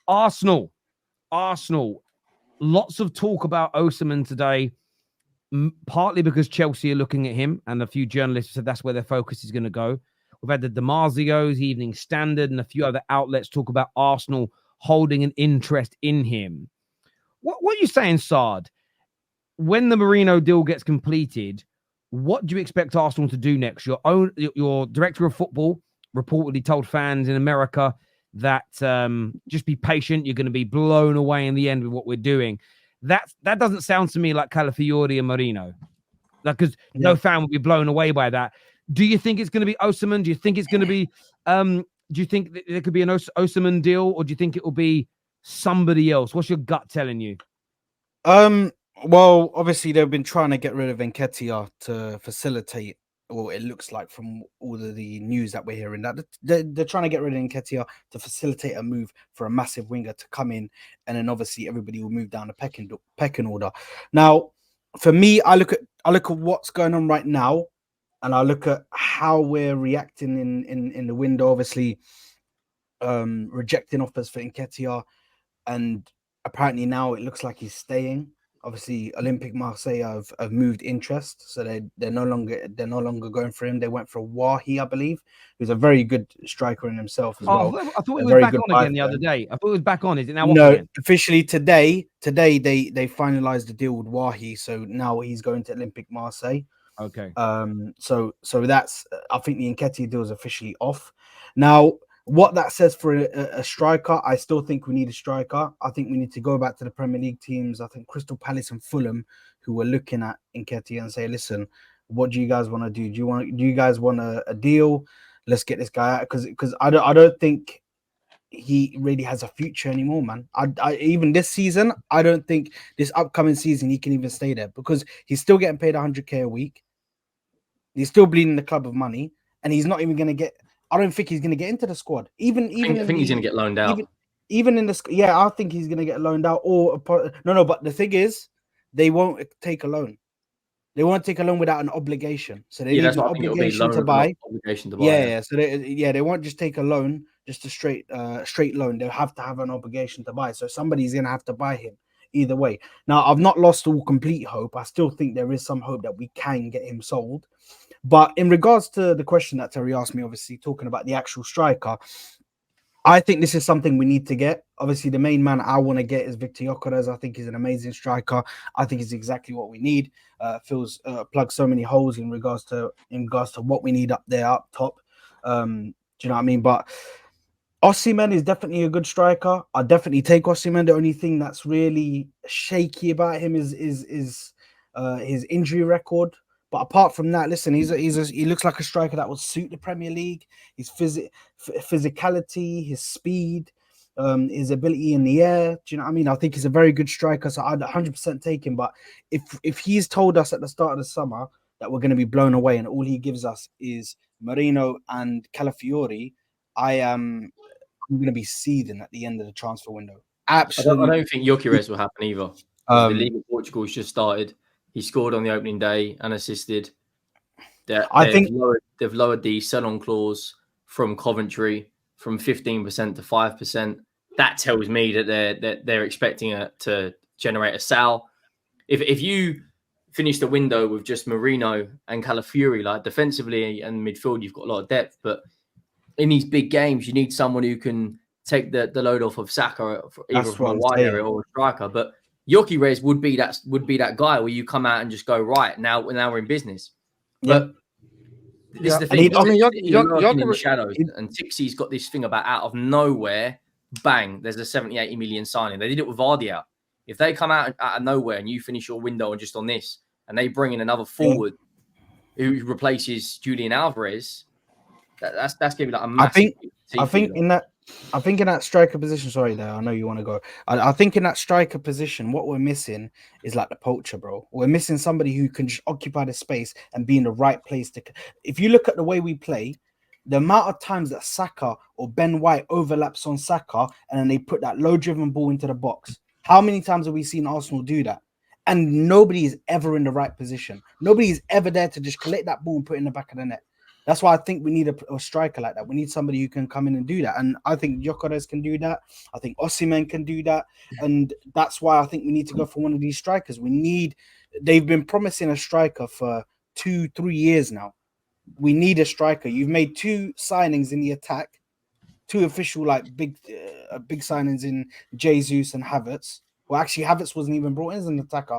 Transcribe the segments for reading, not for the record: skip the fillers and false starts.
Arsenal. Lots of talk about Osimhen today, partly because Chelsea are looking at him, and a few journalists said that's where their focus is going to go. We've had the DiMarzio's, Evening Standard, and a few other outlets talk about Arsenal holding an interest in him. What are you saying, Saad? When the Merino deal gets completed, what do you expect Arsenal to do next? Your director of football reportedly told fans in America that just be patient. You're going to be blown away in the end with what we're doing. That doesn't sound to me like Calafiori and Merino. Because no fan will be blown away by that. Do you think it's going to be Osimhen? Do you think it's going to be? Do you think that there could be an Osimhen deal, or do you think it will be somebody else? What's your gut telling you? Well, obviously they've been trying to get rid of Nketiah to facilitate, or it looks like from all of the news that we're hearing, that they're trying to get rid of Nketiah to facilitate a move for a massive winger to come in, and then obviously everybody will move down the pecking order. Now, for me, I look at what's going on right now, and I look at how we're reacting in the window. Obviously, rejecting offers for Nketiah, and apparently now it looks like he's staying. Obviously, Olympique Marseille have moved interest, so they're no longer going for him. They went for Wahi, I believe, who's a very good striker in himself as well. I thought he was back on again the other day. I thought he was back on. Is it now off again? Officially today they finalized the deal with Wahi, so now he's going to Olympique Marseille. Okay. So that's, I think the Nketiah deal is officially off now. What that says for a striker, I still think we need a striker. I think we need to go back to the Premier League teams. I think Crystal Palace and Fulham, who were looking at Nketiah, and say, listen, what do you guys want to do? Do you guys want a deal? Let's get this guy out, because I don't think he really has a future anymore, man. I even this season, I don't think this upcoming season he can even stay there, because he's still getting paid 100k a week. He's still bleeding the club of money, and he's not even going to get. I don't think he's going to get into the squad. I think he's going to get loaned out. Even in the I think he's going to get loaned out. Or no. But the thing is, they won't take a loan. They won't take a loan without an obligation. So they need an obligation to buy. Yeah. So they won't just take a loan, just a straight loan. They'll have to have an obligation to buy. So somebody's going to have to buy him either way. Now, I've not lost all complete hope. I still think there is some hope that we can get him sold. But in regards to the question that Terry asked me, obviously talking about the actual striker, I think this is something we need to get. Obviously, the main man I want to get is Victor Gyökeres. I think he's an amazing striker. I think he's exactly what we need. Plugs so many holes in regards to what we need up there, up top. Do you know what I mean? But Osimhen is definitely a good striker. I definitely take Osimhen. The only thing that's really shaky about him is his injury record. But apart from that, listen, he looks like a striker that would suit the Premier League. His physicality, his speed, his ability in the air. Do you know what I mean? I think he's a very good striker, so I'd 100% take him. But if he's told us at the start of the summer that we're going to be blown away and all he gives us is Merino and Calafiori, I'm going to be seething at the end of the transfer window. Absolutely. I don't think Gyökeres will happen either. The League of Portugal has just started. He scored on the opening day and assisted. They've lowered the sell-on clause from Coventry from 15% to 5%. That tells me that they're expecting it to generate a sale. If you finish the window with just Merino and Calafiori, like defensively and midfield, you've got a lot of depth. But in these big games, you need someone who can take the load off of Saka, either from a wide area or a striker. But Gyökeres would be that guy where you come out and just go, right, now we're in business. But this is the thing. You're in the shadows, and Tixie's got this thing about out of nowhere, bang, there's a 70, 80 million signing. They did it with Vardy out. If they come out of nowhere and you finish your window and just on this, and they bring in another forward who replaces Julian Alvarez, that's going to be like a massive. I think in that striker position, sorry there, I know you want to go. I think in that striker position, what we're missing is like the poacher, bro. We're missing somebody who can just occupy the space and be in the right place. If you look at the way we play, the amount of times that Saka or Ben White overlaps on Saka and then they put that low-driven ball into the box, how many times have we seen Arsenal do that? And nobody is ever in the right position. Nobody is ever there to just collect that ball and put it in the back of the net. That's why I think we need a striker like that. We need somebody who can come in and do that. And I think Gyökeres can do that. I think Osimhen can do that. And that's why I think we need to go for one of these strikers. They've been promising a striker for 2-3 years now. We need a striker. You've made 2 signings in the attack, 2 official big signings in Jesus and Havertz. Well, actually, Havertz wasn't even brought in as an attacker.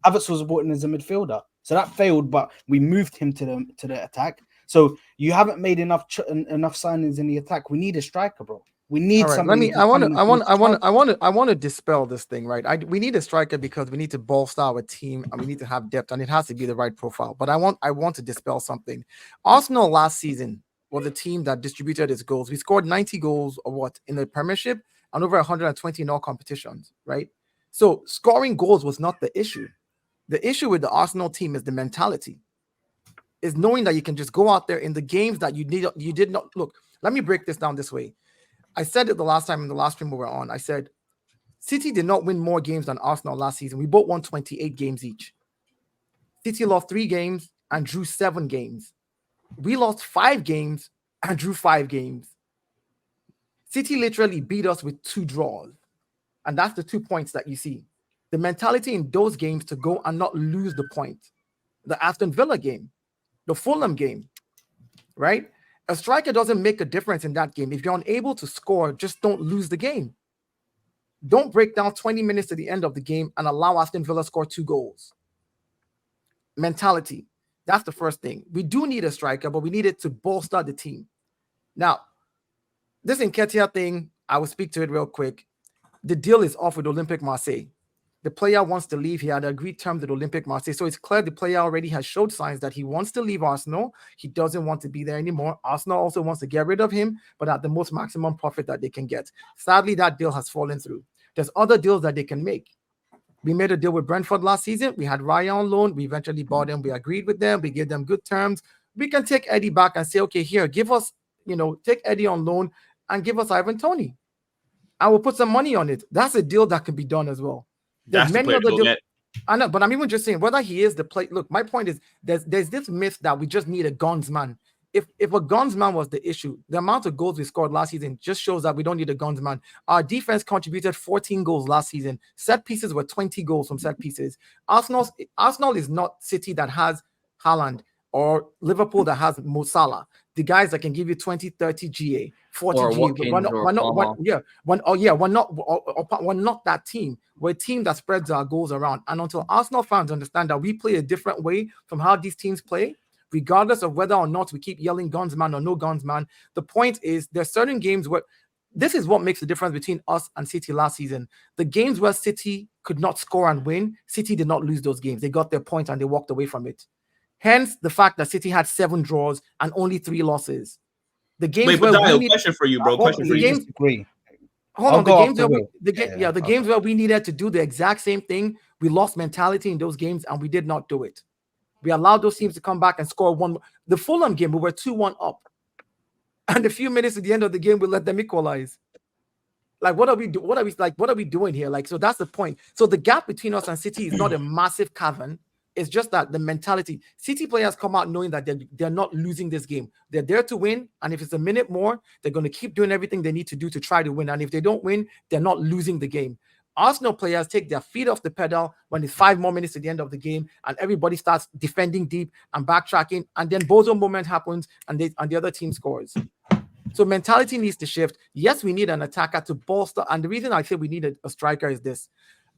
Havertz was brought in as a midfielder. So that failed, but we moved him to the attack. So you haven't made enough signings in the attack. We need a striker, bro. We need somebody. I want to dispel this thing, right? We need a striker because we need to bolster our team and we need to have depth, and it has to be the right profile. But I want to dispel something. Arsenal last season was a team that distributed its goals. We scored 90 goals or what in the Premiership and over 120 in all competitions, right? So scoring goals was not the issue. The issue with the Arsenal team is the mentality, is knowing that you can just go out there in the games that you did not look. Let me break this down this way. I said it the last time in the last stream we were on. I said City did not win more games than Arsenal last season. We both won 28 games each. City lost 3 games and drew 7 games. We lost 5 games and drew 5 games. City literally beat us with 2 draws. And that's the 2 points that you see. The mentality in those games to go and not lose the point. The Aston Villa game, the Fulham game, right? A striker doesn't make a difference in that game. If you're unable to score, just don't lose the game. Don't break down 20 minutes to the end of the game and allow Aston Villa score 2 goals. Mentality. That's the first thing. We do need a striker, but we need it to bolster the team. Now, this Nketiah thing, I will speak to it real quick. The deal is off with Olympique Marseille. The player wants to leave. He had agreed terms with Olympique Marseille. So it's clear the player already has showed signs that he wants to leave Arsenal. He doesn't want to be there anymore. Arsenal also wants to get rid of him, but at the most maximum profit that they can get. Sadly, that deal has fallen through. There's other deals that they can make. We made a deal with Brentford last season. We had Raya on loan. We eventually bought them. We agreed with them. We gave them good terms. We can take Eddie back and say, okay, here, give us, take Eddie on loan and give us Ivan Toney. I will put some money on it. That's a deal that can be done as well. There's many other deals. I know, but I'm even just saying whether he is the play. Look, my point is there's this myth that we just need a guns man. If a guns man was the issue, the amount of goals we scored last season just shows that we don't need a guns man. Our defense contributed 14 goals last season. Set pieces were 20 goals from set pieces. Arsenal is not City that has Haaland or Liverpool that has Mo Salah. The guys that can give you 20, 30 GA, 40 GA. We're not that team. We're a team that spreads our goals around. And until Arsenal fans understand that we play a different way from how these teams play, regardless of whether or not we keep yelling guns man or no guns man, the point is there's certain games where this is what makes the difference between us and City last season. The games where City could not score and win, City did not lose those games. They got their point and they walked away from it. Hence, the fact that City had 7 draws and only 3 losses. The games Wait, but Dial, question for you, bro. Question for you. The games where we needed to do the exact same thing, we lost mentality in those games and we did not do it. We allowed those teams to come back and score 1. The Fulham game, we were 2-1 up. And a few minutes at the end of the game, we let them equalize. Like, what are we doing here? Like, so that's the point. So the gap between us and City is not a massive cavern. It's just that the mentality. City players come out knowing that they're not losing this game. They're there to win. And if it's a minute more, they're going to keep doing everything they need to do to try to win. And if they don't win, they're not losing the game. Arsenal players take their feet off the pedal when it's 5 more minutes at the end of the game and everybody starts defending deep and backtracking. And then bozo moment happens and the other team scores. So mentality needs to shift. Yes, we need an attacker to bolster. And the reason I say we need a striker is this.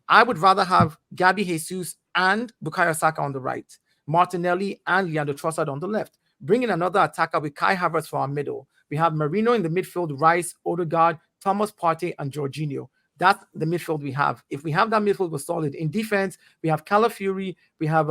I would rather have Gabby Jesus and Bukayo Saka on the right, Martinelli and Leandro Trossard on the left. Bring in another attacker with Kai Havertz for our middle. We have Marino in the midfield, Rice, Odegaard, Thomas Partey, and Jorginho. That's the midfield we have. If we have that midfield, we're solid. In defense, we have Calafiori, we have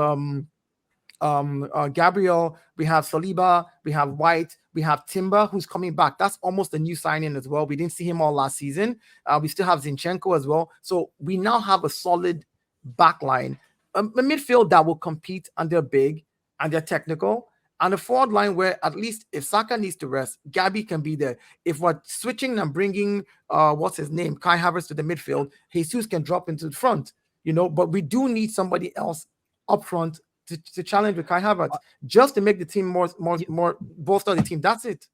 Gabriel, we have Saliba, we have White, we have Timber, who's coming back. That's almost a new signing as well. We didn't see him all last season. We still have Zinchenko as well. So we now have a solid back line, a midfield that will compete and they're big and they're technical, and a forward line where at least if Saka needs to rest, Gabby can be there. If we're switching and bringing, Kai Havertz to the midfield, Jesus can drop into the front, but we do need somebody else up front to challenge with Kai Havertz, just to make the team more bolster the team. That's it.